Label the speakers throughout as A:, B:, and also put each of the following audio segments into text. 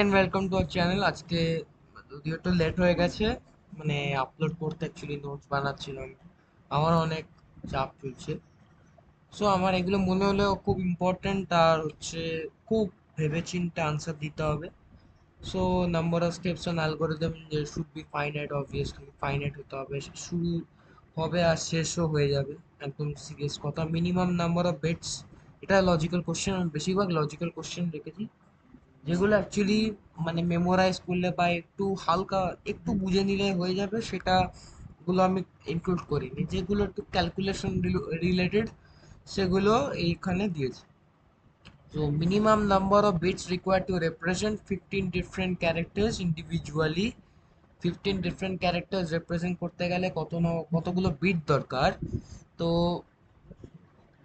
A: And welcome to our channel. আজকে যদিও একটু লেট হয়ে গেছে, মানে আপলোড করতে অ্যাকচুয়ালি নোটস বানাচ্ছিলাম। আমার অনেক চাপ চলছে, সো আমার এগুলো মনে হলেও খুব ইম্পর্ট্যান্ট, আর হচ্ছে খুব ভেবেচিন্তে আনসার দিতে হবে। So number of steps on algorithm should be finite, obviously finite হতে হবে। শুরু হবে আর শেষও হয়ে যাবে, একদম সিরিয়াস কথা। মিনিমাম নাম্বার অফ বিটস, এটা লজিক্যাল কোশ্চেন, আমি বেশিরভাগ লজিক্যাল কোশ্চেন রেখেছি যেগুলো অ্যাকচুয়ালি মানে মেমোরাইজ করলে বা একটু হালকা একটু বুঝে নিলে হয়ে যাবে, সেটা গুলো আমি ইনক্লুড করিনি। যেগুলো একটু ক্যালকুলেশন রিলেটেড সেগুলো এইখানে দিয়েছি। So minimum number of bits required to represent 15 different characters individually. 15 different characters represent করতে গেলে কতগুলো বিট দরকার? তো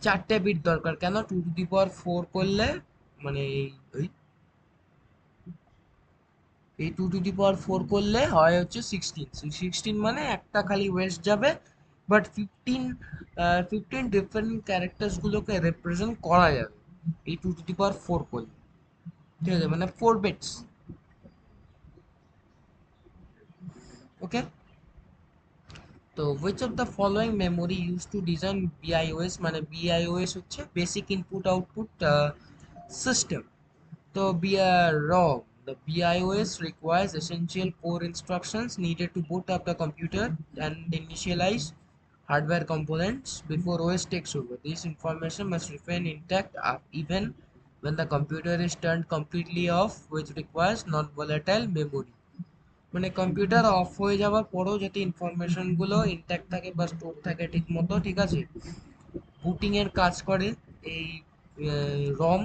A: 4টে বিট দরকার। কেন? 2 to the power 4 করলে মানে এই 2 to the power 4 করলে হয় হচ্ছে 16। 16 মানে একটা খালি ওয়েস্ট যাবে, বাট 15 ডিফারেন্ট ক্যারেক্টার্স গুলোকে রিপ্রেজেন্ট করা যাবে এই 2 to the power 4 করলে। ঠিক আছে, মানে 4 বিটস। ওকে, তো which of the following memory used to design BIOS, মানে BIOS হচ্ছে বেসিক ইনপুট আউটপুট সিস্টেম। তো ROM, the BIOS requires essential core instructions needed to boot up the computer and initialize hardware components before OS takes over. This information must remain intact even when the computer is turned completely off, which requires non-volatile memory। মানে computer of হয়ে যাওয়ার পরেও যাতে information গুলো intact থাকে বা store থাকে ঠিক মতো, ঠিক আছে, বুটিং এর কাজ করে এই রম।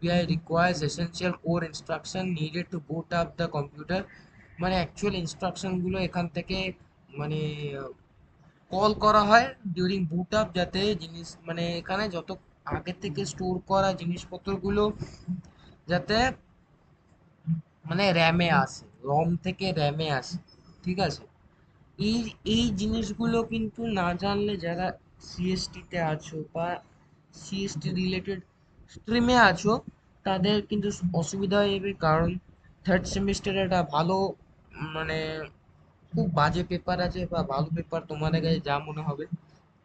A: বিআই requires essential core instruction needed to boot up the computer. মানে অ্যাকচুয়াল ইনস্ট্রাকশন গুলো এখান থেকে মানে কল করা হয় ডিউরিং বুট আপ, যাতে জিনিস মানে এখানে যত আগে থেকে স্টোর করা জিনিসপত্রগুলো যাতে মানে র্যামে আসে, রম থেকে র্যামে আসে। ঠিক আছে, এই এই জিনিসগুলো কিন্তু না জানলে যারা সিএসটি তে আছো বা সিএসটি রিলেটেড স্ট্রিমে আছো, তাদের কিন্তু অসুবিধা হয়ে যাবে। কারণ থার্ড সেমিস্টারে একটা ভালো মানে খুব বাজে পেপার আছে, বা ভালো পেপার তোমাদের কাছে যা মনে হবে,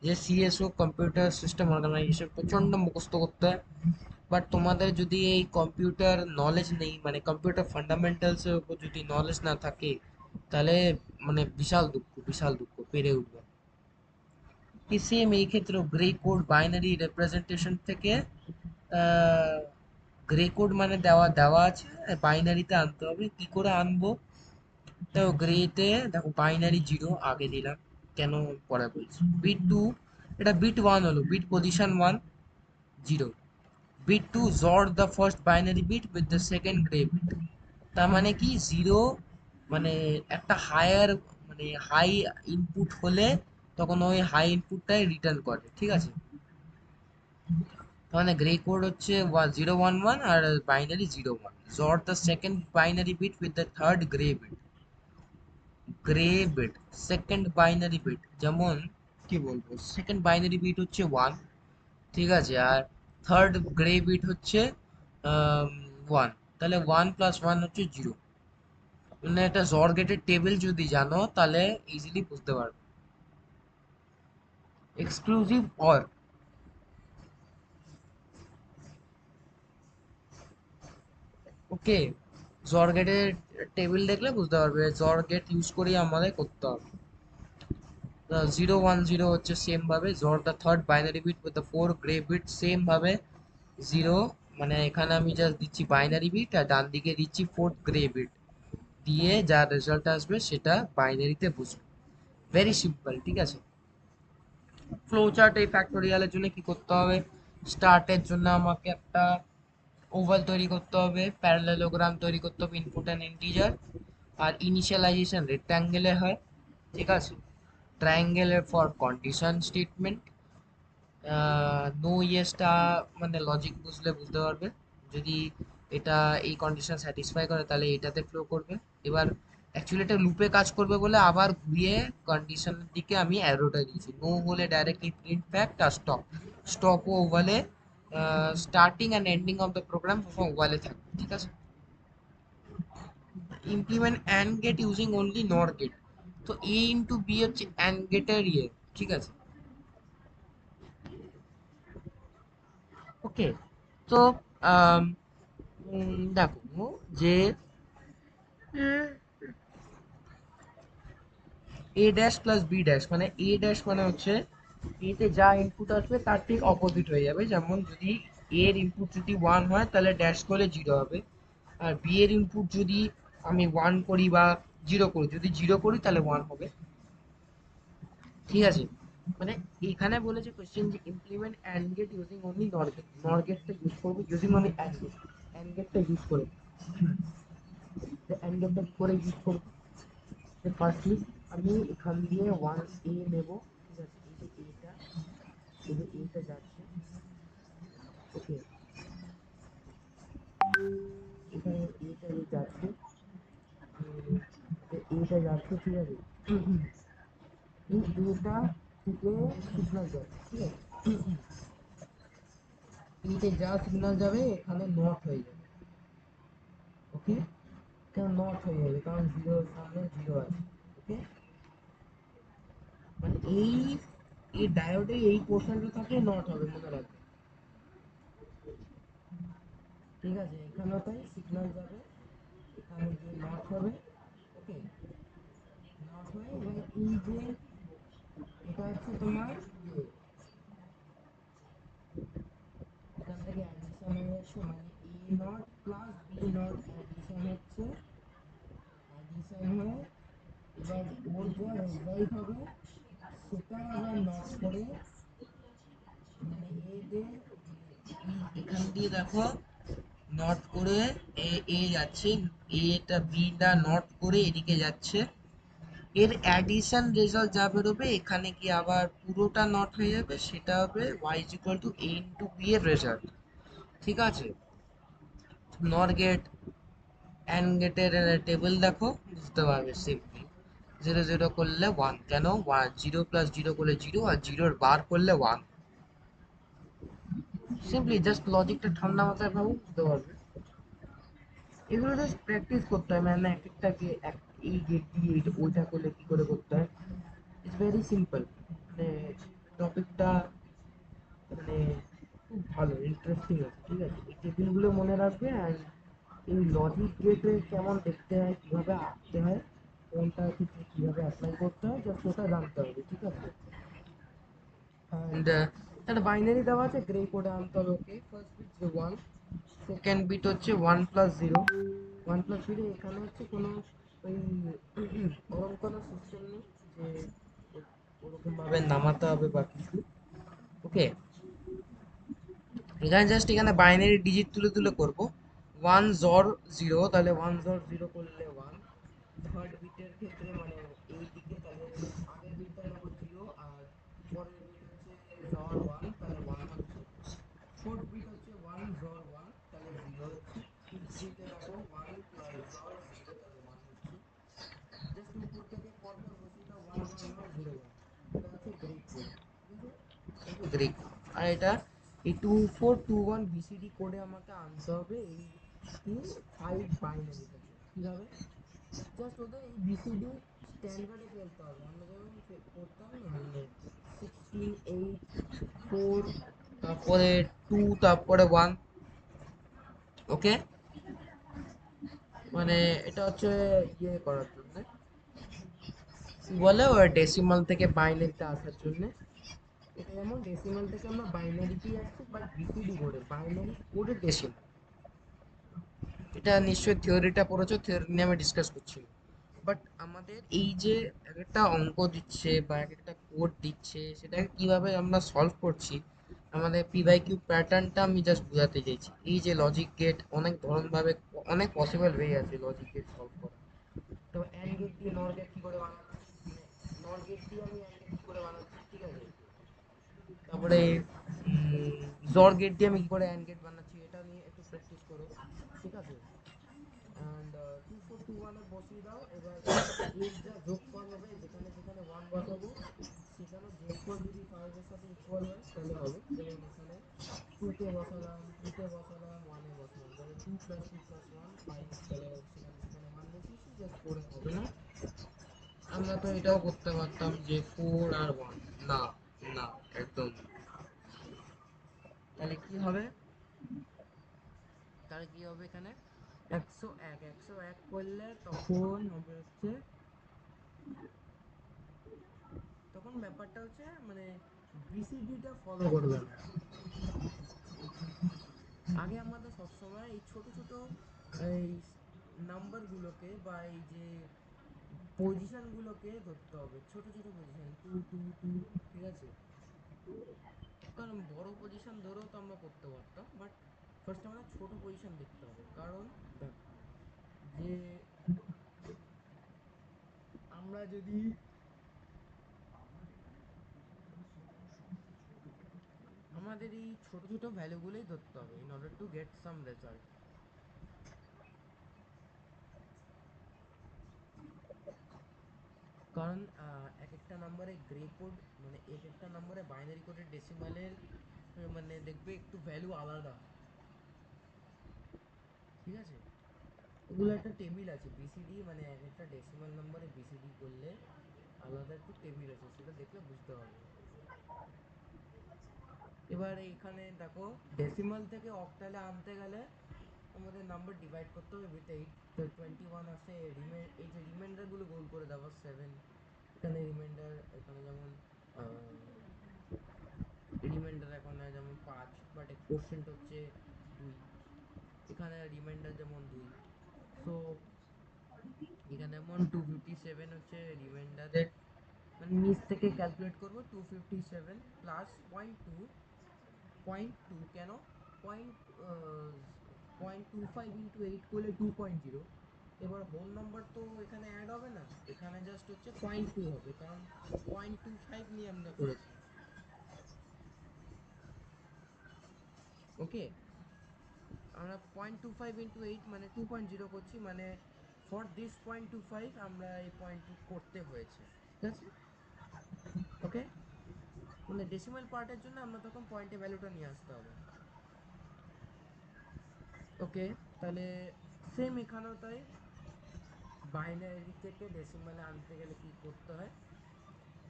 A: যে সিএসও কম্পিউটার সিস্টেম অর্গানাইজেশন প্রচন্ড মুখস্থ করতে হয়। বাট তোমাদের যদি এই কম্পিউটার নলেজ নেই, মানে কম্পিউটার ফান্ডামেন্টালস এর উপর যদি নলেজ না থাকে, তাহলে মানে বিশাল দুঃখ, বিশাল দুঃখ, পেরে উঠবে। কি সেম এই ক্ষেত্রেও গ্রে কোড বাইনারি রেপ্রেজেন্টেশন থেকে গ্রে কোড মানে দেওয়া দেওয়া আছে, বাইনারিতে আনতে হবে। কি করে আনবো? তো গ্রেতে দেখো বাইনারি জিরো আগে দিলাম, কেন পরে বলছি। বিট টু, এটা বিট ওয়ান হলো, bit position one, zero. Bit two XORed the first binary bit with the second Gray bit. তার মানে কি জিরো মানে একটা হায়ার মানে হাই ইনপুট হলে তখন ওই হাই ইনপুটটাই রিটার্ন করে। ঠিক আছে, তার মানে গ্রে কোড হচ্ছে 011 আর binary 01। XORed the second binary bit with the third Gray bit. Gray bit, second binary bit, যেমন কি বলবো, সেকেন্ড বাইনারি বিট হচ্ছে 1, ঠিক আছে, আর থার্ড গ্রে বিট হচ্ছে 1। তাহলে 1 + 1 হচ্ছে 0। মানে একটা জর গেটের টেবিল যদি জানো তাহলে ইজিলি বুঝতে পারবে। এক্সক্লুসিভ অর, ওকে, জর গেটের টেবিল দেখলে বুঝতে পারবে জর গেট ইউজ করেই আমাদের করতে হবে। 010 হচ্ছে সেম ভাবে XOR the third binary bit with the four Gray bit, same ভাবে জিরো, মানে এখানে আমি জাস্ট দিচ্ছি বাইনারি বিট আর ডান দিকে দিচ্ছি ফোর্থ গ্রে বিট, দিয়ে যা রেজাল্ট আসবে সেটা বাইনারিতে বুঝবে। ভেরি সিম্পল, ঠিক আছে। ফ্লো চার্ট এই ফ্যাক্টোরিয়ালের জন্য কি করতে হবে? স্টার্টের জন্য আমাকে একটা ওভাল তৈরি করতে হবে, প্যারালেলোগ্রাম তৈরি করতে হবে, ইনপুট অ্যান্ড ইন্টিজার। আর ইনিশিয়ালাইজেশন রেক্ট্যাঙ্গেলে হয়, ঠিক আছে। ট্রায়াঙ্গেলের ফর কন্ডিশন স্টেটমেন্ট। নো ইয়েসটা মানে লজিক বুঝলে বুঝতে পারবে, যদি এটা এই কন্ডিশন স্যাটিসফাই করে তাহলে এটাতে ফ্লো করবে। এবার অ্যাকচুয়ালি এটা লুপে কাজ করবে বলে আবার ঘুরিয়ে কন্ডিশনের দিকে আমি অ্যারোটা দিয়েছি। নো হলে ডাইরেক্টলি প্রিন্ট ফ্যাক্ট, আর স্টপ, স্টপও ওভালে, starting and ending of the program সব ওভালে থাকবে, ঠিক আছে। Implement and gate using only NOR gate. তো এ ইন্টু বি হচ্ছে অ্যান্ড গেটের ইয়ে, ঠিক আছে। ওকে, তো আম, দেখো যে A dash plus B dash, মানে এ ড্যাশ মানে হচ্ছে এতে যা ইনপুট আসবে তার ঠিক অপোজিট হয়ে যাবে। যেমন যদি এর ইনপুট যদি 1 হয় তাহলে ড্যাশ করলে 0 হবে, আর বি এর ইনপুট যদি আমি 1 করি বা 0 করি, যদি 0 করি তাহলে 1 হবে, ঠিক আছে। মানে এখানে বলেছে কোশ্চেন যে implement and gate using only NOR gate, NOR গেটটা ইউজ করব ইউজিং অনলি অ্যান্ড গেটটা ইউজ করে। অ্যান্ড গেটটা কি করে ইউজ করব, ফার্স্টলি আমি এখান দিয়ে 1 a নেব, ঠিক আছে। এই যে এটা যাচ্ছে, ওকে, এখানে এটা যাচ্ছে, এইটা যাচ্ছে, ঠিক আছে। এই এটা থেকে সিগন্যাল যাচ্ছে, ঠিক আছে। এইতে যা সিগন্যাল যাবে এখানে নট হয়ে যাবে, ওকে, কেন নট হয়ে যাবে, কারণ জিরোর সামনে জিরো আছে, ওকে। মানে এই ডায়োডে এই পোর্শনটা থাকে নট হবে, মনে রাখবে, ঠিক আছে। এখানেও তাই সিগন্যাল যাবে, এখানে গিয়ে নট হবে, ওকে। নট হয়ে এবার এই যে এটা হচ্ছে তোমার ইয়ে, এখান থেকে অ্যাডিশন হয়ে যাচ্ছে, মানে A not plus B not addition হচ্ছে, অ্যাডিশন হয়ে এবার ওর যা রেজাল্ট হবে সেটা আবার নট করে, মানে এদের এখান দিয়ে দেখো নট করে এ যাচ্ছে, এটা বিটা নট করে এদিকে যাচ্ছে, এর অ্যাডিশন রেজাল্ট যা বেরোবে এখানে কি আবার পুরোটা নট হয়ে যাবে, সেটা হবে y is equal to a into b এর রেজাল্ট, ঠিক আছে। নর গেট অ্যান্ড গেটের টেবিল দেখো, বুঝতে পারবে সিম্পলি। 0 0 করলে 1, কেন 0 প্লাস 0 করলে 0, আর 0 বার করলে 1। সিম্পলি জাস্ট লজিকটা ঠান্ডা মাথায় ভাবো, বুঝতে পারবে। এগুলো জাস্ট প্র্যাকটিস করতে হয়, মানে এক একটা এই গেট দিয়ে ওইটা করলে কি করে করতে হয়, ইটস ভেরি সিম্পল। মানে টপিকটা মানে খুব ভালো, ইন্টারেস্টিং আছে, ঠিক আছে। এই টেবিলগুলো মনে রাখবে, অ্যান্ড এই লজিক গেটে কেমন দেখতে হয়, কিভাবে আঁকতে হয়, কোনটা ক্ষেত্রে কিভাবে অ্যাপ্লাই করতে হয়, জাস্ট ওটা জানতে হবে, ঠিক আছে। অ্যান্ড একটা বাইনারি দেওয়া আছে, গ্রে কোডে আনতে হবে, ওকে। ফার্স্ট বিট যে 1, সেকেন্ড বিট হচ্ছে 1 + 0, 1 + 0। এখানে হচ্ছে কোনো ওই ওরকম কোনো সিস্টেম নেই যে ওরকম ভাবে নামাতে হবে বা কিছু, ওকে। এখানে জাস্ট এখানে বাইনারি ডিজিট তুলে তুলে করব। 1 XOR 0, তাহলে 1 XOR 0 করলে 1। থার্ড বিটের ক্ষেত্রে মানে এই দিকে তাহলে আগের বিটটা নেবো 0, আর পরের বিট হচ্ছে XOR 1, তাহলে 1 হচ্ছে। ফোর্থ বিট হচ্ছে 1 XOR 1, তাহলে 0 হচ্ছে। ফিফথ বিটে দেখো 1 + XOR 0, তাহলে 1 হচ্ছে। জাস্ট উপর থেকে পরপর বসিয়ে দাও 1 1 1 0 1। এটা হচ্ছে গ্রিক কোড, ঠিক আছে, এটা গ্রিক। আর এটা এই 2421 বিসিডি কোডে আমাকে আনতে হবে এই কি 5 বাইনারিটাকে, কিভাবে, জাস্ট ওদের এই বিসিডি স্ট্যান্ডার্ডে ফেলতে হবে। আমরা যেমন করতাম না, মানে 16 8 4, তারপরে 2, তারপরে 1, ওকে। মানে এটা হচ্ছে ইয়ে করার জন্য, কি বলে, ওই ডেসিমাল থেকে বাইনারিতে আসার জন্য। এটা যেমন ডেসিমাল থেকে আমরা বাইনারিতেই আসছি, বাট বিসিডি কোডে, বাইনারি কোডে ডেসিমাল। এটা নিশ্চয়ই থিওরিটা পড়েছো, থিওরি নিয়ে আমি ডিসকাস করছি, বাট আমাদের এই যে এক একটা অঙ্ক দিচ্ছে বা এক একটা কোড দিচ্ছে, সেটাকে কিভাবে আমরা সলভ করছি, আমাদের পি বাই কিউ প্যাটার্নটা আমি জাস্ট বোঝাতে চাইছি। এই যে লজিক গেট অনেক ধরন ভাবে, অনেক পসিবল ওয়ে আছে লজিক গেট সলভ করা। তো অ্যান্ড গেট দিয়ে নর গেট কি করে বানাচ্ছি, মানে নর গেট দিয়ে আমি অ্যান্ড গেট কি করে বানাচ্ছি, ঠিক আছে। তারপরে জর গেট দিয়ে আমি কি করে অ্যান্ড গেট বানাচ্ছি, এটা নিয়ে একটু প্র্যাকটিস করো, ঠিক আছে। অ্যান্ড 2421 এ বসিয়ে দাও। এবার এর যা যোগফল হবে, যেখানে যেখানে 1 বসাবো সেখানে যোগফল যদি 5 এর সাথে ইকুয়াল হয় তাহলে হবে। যেমন এখানে 2 তে বসালাম, 2 তে বসালাম, 1 এ বসালাম, তাহলে 2 + 2 + 1 5, তাহলে সেখানে সেখানে 1 বসিয়েছি, হুম? আমরা তো এটাও করতে পারতাম যে 4 আর 1, না, না, একদম না। তাহলে কি হবে? তাহলে কি হবে এখানে? 101 করলে তখন হবে হচ্ছে, তখন ব্যাপারটা হচ্ছে মানে বিসিডিটা ফলো করবে না। আগে আমাদের সবসময় এই ছোট ছোট এই নাম্বারগুলোকে বা এই যে পজিশনগুলোকে ধরতে হবে, ছোট ছোট পজিশন, টু টু টু, ঠিক আছে? কারণ বড় পজিশন ধরেও তো আমরা করতে পারতাম, বাট ফার্স্ট আমাদের ছোট পজিশন দেখতে হবে। কারণ দেখ, যে আমরা যদি আমাদের এই ছোট ছোট ভ্যালুগুলোই ধরতে হবে in order to get some result. কারণ এক একটা নাম্বারে গ্রে কোড, মানে এক একটা নাম্বারে বাইনারি কোডের ডেসিমালের মানে দেখবে একটু ভ্যালু আলাদা, ঠিক আছে? এগুলো একটা টেবিল আছে বিসিডি, মানে এক একটা ডেসিমাল নাম্বারে বিসিডি করলে আলাদা একটু টেবিল আছে, সেটা দেখলে বুঝতে পারবে। এবার এখানে দেখো, ডেসিমাল থেকে অক্টালে আনতে গেলে আমাদের নাম্বার ডিভাইড করতে হবে উইথ 8। তো 21 আসে, এই যে রিমাইন্ডারগুলো গোল করে দেওয়া 7, এখানে রিমাইন্ডার, এখানে যেমন রিমাইন্ডার এখানে যেমন 5, বাট কোশ্চেনটা হচ্ছে 2, এখানে রিমাইন্ডার যেমন 2। সো এখানে যেমন 257 হচ্ছে রিমাইন্ডারের, মানে নিচ থেকে ক্যালকুলেট করবো 257 প্লাস 0.2, 0.2 কেন, পয়েন্ট 0.25 ইন্টু 8 করলে 2.0। এবার হোল নাম্বার তো এখানে অ্যাড হবে না, এখানে জাস্ট হচ্ছে 0.2 হবে, কারণ 0.25 নিয়ে আমরা করেছি। ওকে, আমরা 0.25 ইন্টু 8 মানে 2.0 করছি, মানে ফর দিস 0.25 আমরা এই 0.2 করতে হয়েছে, ঠিক আছে? ওকে, মানে ডেসিমাল পার্টের জন্য আমরা তখন পয়েন্টে ভ্যালুটা নিয়ে আসতে হবে। ওকে, তাহলে সেম এখানেও তাই, বাইনারি থেকে ডেসিমালে আনতে গেলে কি করতে হয়,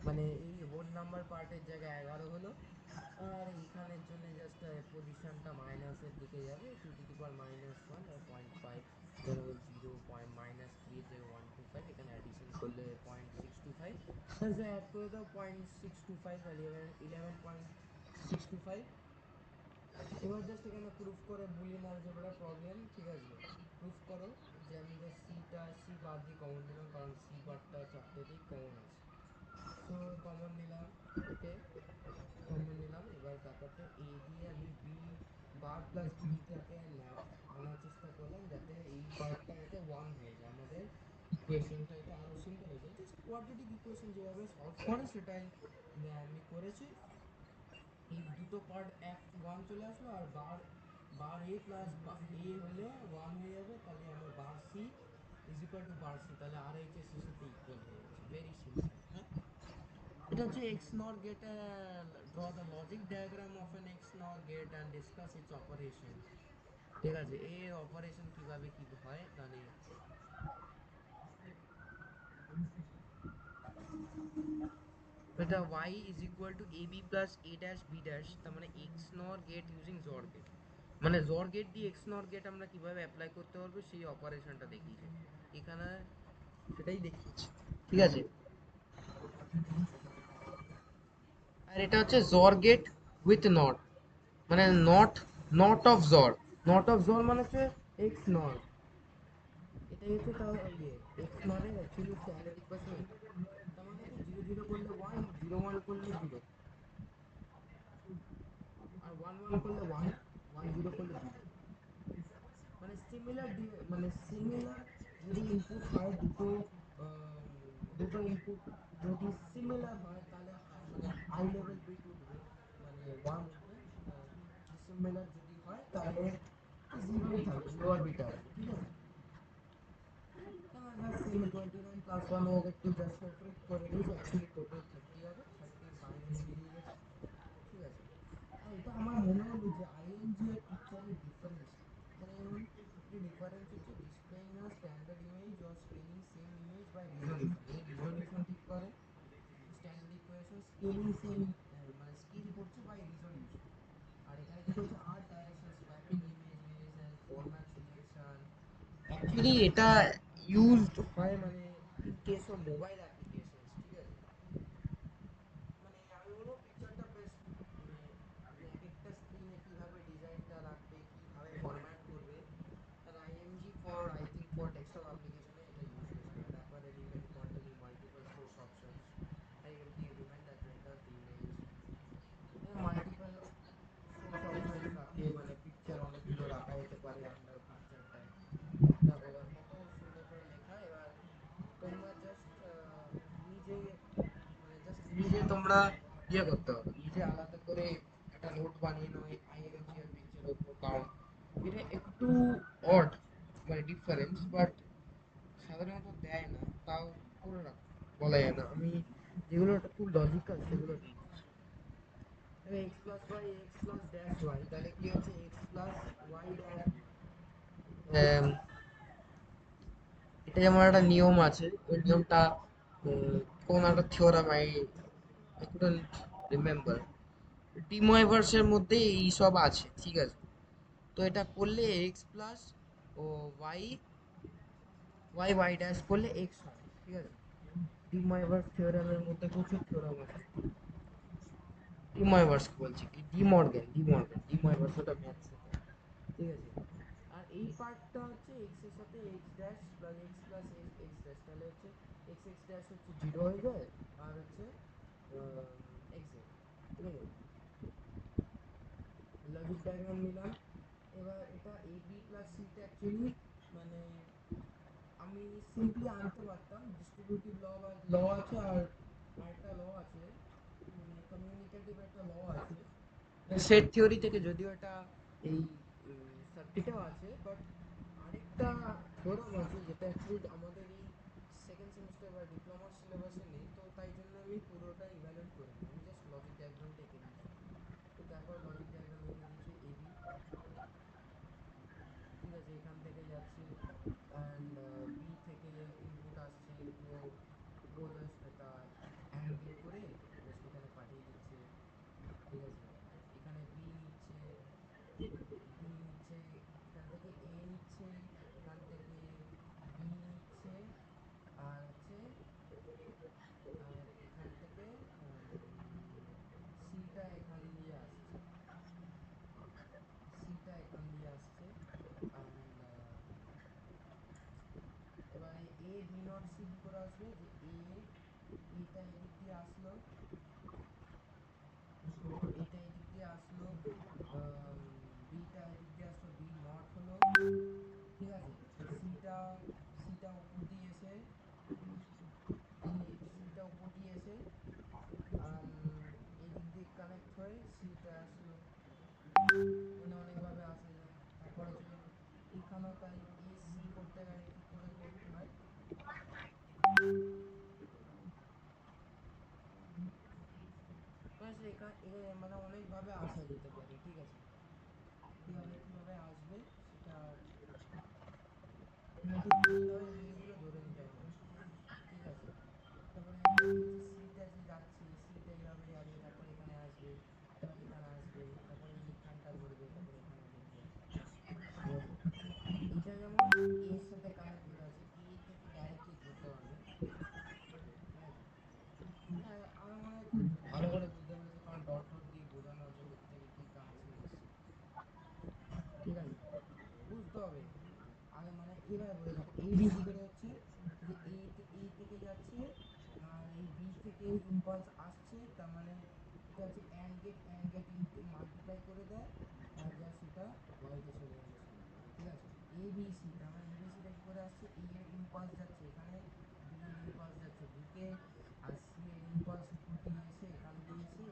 A: মানে এই হোল নাম্বার পার্টের জায়গায় 11 হলো, আর এইখানের জন্য জাস্ট পজিশনটা মাইনাসের দিকে যাবে, টু টু দি পাওয়ার -1 আর 0.5, ধরো 0.-3 এর জায়গায় 125, এখানে অ্যাডিশন করলে 0.625, তাহলে অ্যাড করে দাও 0.625, 11.625। এবার জাস্ট এখানে প্রুফ করে বুলিয়ান অ্যালজেব্রা প্রবলেম, ঠিক আছে? প্রুফ করো যে আমি জাস্ট সি বাদ দিয়ে কমন নিলাম, কারণ সি বারটা চারটেতেই কমন আছে। সো কমন নিলাম, ওকে, কমন নিলাম। এবার ব্যাপারটা এ দিয়ে আমি বি বার প্লাস বিটাকে আনার চেষ্টা করলাম, যাতে এই পার্টটা যাতে 1 হয়ে যায়, আমাদের ইকুয়েশনটা এটা আরো সিম্পল হয়ে যায়। জাস্ট কোয়াড্রেটিক ইকুয়েশন যেভাবে সলভ করে সেটাই আমি করেছি। এই দুটো পার্ট এক 1 চলে আসলো, আর বার বার এ প্লাস এ হলে 1 হয়ে যাবে, তাহলে আমার bar C is equal to bar C, তাহলে আর এইচ এস এর সাথে ইকুয়াল হয়ে যাচ্ছে, ভেরি সিম্পল। হ্যাঁ, এটা হচ্ছে X NOR gate, draw the logic diagram of an X NOR gate and discuss its operation. ঠিক আছে, এই অপারেশন কিভাবে কি হয়, তাহলে এটা y is equal to ab plus a dash b dash, তার মানে x nor gate using XOR gate, মানে জর গেট দিয়ে এক্স নর গেট আমরা কিভাবে অ্যাপ্লাই করতে পারবো সেই অপারেশনটা দেখিয়েছে এখানে, সেটাই দেখিয়েছি, ঠিক আছে? আর এটা হচ্ছে জর গেট উইথ নট, মানে নট অফ জর, নট অফ জর মানে হচ্ছে এক্স নর, এটাই হচ্ছে তার ইয়ে, এক্স নরের অ্যাকচুয়ালি স্ট্যান্ডার্ড ইকুয়েশন এটা। তার মানে হচ্ছে 0 0 করলে 1, 0 1 করলে 0, আর 1 1 করলে 1, 1 0 করলে 0। মানে সিমিলার, মানে সিমিলার যদি ইনপুট হয় দুটো, দুটো ইনপুট যদি সিমিলার হয় তাহলে মানে হাই লেভেল বিট উঠবে, মানে 1 উঠবে। ডিসিমিলার যদি হয় তাহলে 0ই থাকবে, লোয়ার বিট আসবে, ঠিক আছে? কেন জাস্ট সেম 29 প্লাস 1 হোক, একটু জাস্ট সাবট্রাক্ট করে দিয়েছি, অ্যাকচুয়ালি টোটাল 30 হবে, 30 বাইনারি বেরিয়ে গেছে, ঠিক আছে? আর এটা আমার মনে হলো যে আইএনজি আর পিকচারের ডিফারেন্স, যেমন একটা ডিফারেন্স হচ্ছে displaying a standard image or screening same image scaling মানে স্কেল করছে বাই রিজলিউশন। আর এখানে যেটা হচ্ছে art direction, swapping image relation, format selection. Actually এটা ইউজড হয় মানে in case of mobile applications, ঠিক আছে? মানে আমি বলবো পিকচারটা বেশ মানে আপনি এক একটা স্ক্রিনে কিভাবে ডিজাইনটা রাখবে, কিভাবে ফরম্যাট করবে। আর IMG for I think for desktop অ্যাপ্লিকেশনে এটা ইউজ বেশি হয়। Wrapper element containing multiple source options, IMD element that render the image, multiple source options রাখে মানে পিকচার অনেকগুলো রাখা যেতে পারে আন্ডার পিকচারটায়। দেখো এবার কত সুন্দর করে লেখা। এবার তোমরা জাস্ট নিজে মানে জাস্ট নিজে তোমরা ইয়ে করতে হবে, নিজে আলাদা করে একটা নোট বানিয়ে নাও আইএমজি আর পিকচারের উপর। কারণ এটা একটু অড মানে ডিফারেন্স, বাট সাধারণত দেয় না, তাও করে রাখ, বলা যায় না। আমি যেগুলো খুব লজিক্যাল সেগুলো দিয়েছি। X plus y x plus dash y, তাহলে কি হচ্ছে এক্স প্লাস ওয়াই ড্যাশ। এটা যেমন একটা নিয়ম আছে, ওই নিয়মটা কোন একটা থিওরাম আই কুডন্ট রিমেম্বার, ডিময়ভার্সের মধ্যে এই সব আছে, ঠিক আছে? তো এটা করলে এক্স প্লাস ও ওয়াই ওয়াই ওয়াই ড্যাশ করলে এক্স হয়, ঠিক আছে? ডিময়ভার্স থিওরামের মধ্যে প্রচুর থিওরাম আছে। ডিময়ভার্স বলছি কি, ডিময়ভার্স ওটা ম্যাথসে, ঠিক আছে? আর এই পার্টটা হচ্ছে এক্স এর সাথে x dash plus x plus x dash, তাহলে হচ্ছে এক্স এক্স ড্যাশ হচ্ছে জিরো হয়ে যায়, আর হচ্ছে এক্স জেড, ঠিক আছে? লজিক ডায়াগ্রাম নিলাম। এবার এটা এ বি প্লাস সিটা অ্যাকচুয়ালি মানে আমি সিম্পলি আনতে পারতাম, ডিস্ট্রিবিউটিভ ল আছে আর আরেকটা ল আছে, মানে কমিউনিকেটিভ একটা ল আছে সেট থিওরি থেকে, যদিও এটা এই সার্কিটেও আছে, বাট আরেকটা থিওরাম আছে যেটা অ্যাকচুয়ালি আমাদের এই সেকেন্ড সেমিস্টার বা ডিপ্লোমার সিলেবাসে নেই, তো তাই জন্য আমি পুরোটা ইভ্যালুয়েট করিনি, আমি জাস্ট লজিক ডায়াগ্রামটা এঁকে দিয়েছি। তো দেখো লজিক ডায়াগ্রাম এঁকে দিয়েছি এবি, ঠিক আছে? এখান থেকে যাচ্ছে অ্যান্ড বি থেকে ইনপুট আসছে, ও ও জাস্ট এটা অ্যান্ড গেট করে জাস্ট এখানে পাঠিয়ে দিচ্ছে, ঠিক আছে? এখানে বি নিচ্ছে এখান থেকে, এ নিচ্ছে এখান থেকে, বি নিচ্ছে, আর হচ্ছে আর এখান থেকে সিটা এখান দিয়ে আসছে, সিটা এখান দিয়ে আসছে অ্যান্ড এবার এ বি নট সি কি করে আসবে, যে এটা এদিক দিয়ে আসলো, এটা এদিক দিয়ে আসলো, বিটা এদিক দিয়ে আসলো, বি নট হলো, ঠিক আছে? সিটা সিটা উপর দিয়ে এসে সিটা উপর দিয়ে এসে এদিক দিয়ে কানেক্ট হয়ে সিটা আসলো, মানে অনেকভাবে আসা যায়। তারপর হচ্ছে এখানেও তাই, এ সি করতে গেলে কি করে করতে হয়, মানে অনেকভাবে আসা যেতে পারে, ঠিক আছে? কিভাবে কিভাবে আসবে সেটা নোটিস করতে হবে, রুলগুলো ধরে নিতে হবে, ঠিক আছে? তারপরে এই যে সিটা যে যাচ্ছে, সিটা এইভাবে যাবে, তারপরে এখানে আসবে, তারপরে এখানে আসবে, তারপরে এইখানটা ধরবে, তারপরে এখানে ঢুকবে, ঠিক আছে? এটা যেমন এর সাথে কানেক্ট করে আছে, এ থেকে ডাইরেক্টলি ধরতে পারবে, ঠিক আছে? হ্যাঁ, আমার মনে হয় খুব ভালো করে বুঝতে পেরেছো, কারণ ডট ডট দিয়ে বোঝানো আছে কোথেকে কি কানেকশন এসছে, ঠিক আছে? বুঝতে হবে আগে, মানে এভাবে বলে দেখো এ বি কি করে হচ্ছে, যে এ থেকে যাচ্ছে আর এই বি থেকে ইম্পালস আসছে, তার মানে এটা হচ্ছে অ্যান্ড গেট মাল্টিপ্লাই করে দেয় আর যা সেটা ওয়াইতে চলে যাবে সমান, ঠিক আছে? এ বি সি, তার মানে এ বি সিটা কি করে আসছে, এ এর ইম্পালস যাচ্ছে এখানে, বি এর ইম্পালস যাচ্ছে দিকে, আর সি এর ইম্পালস উপর দিয়ে এসে এখান দিয়ে এসে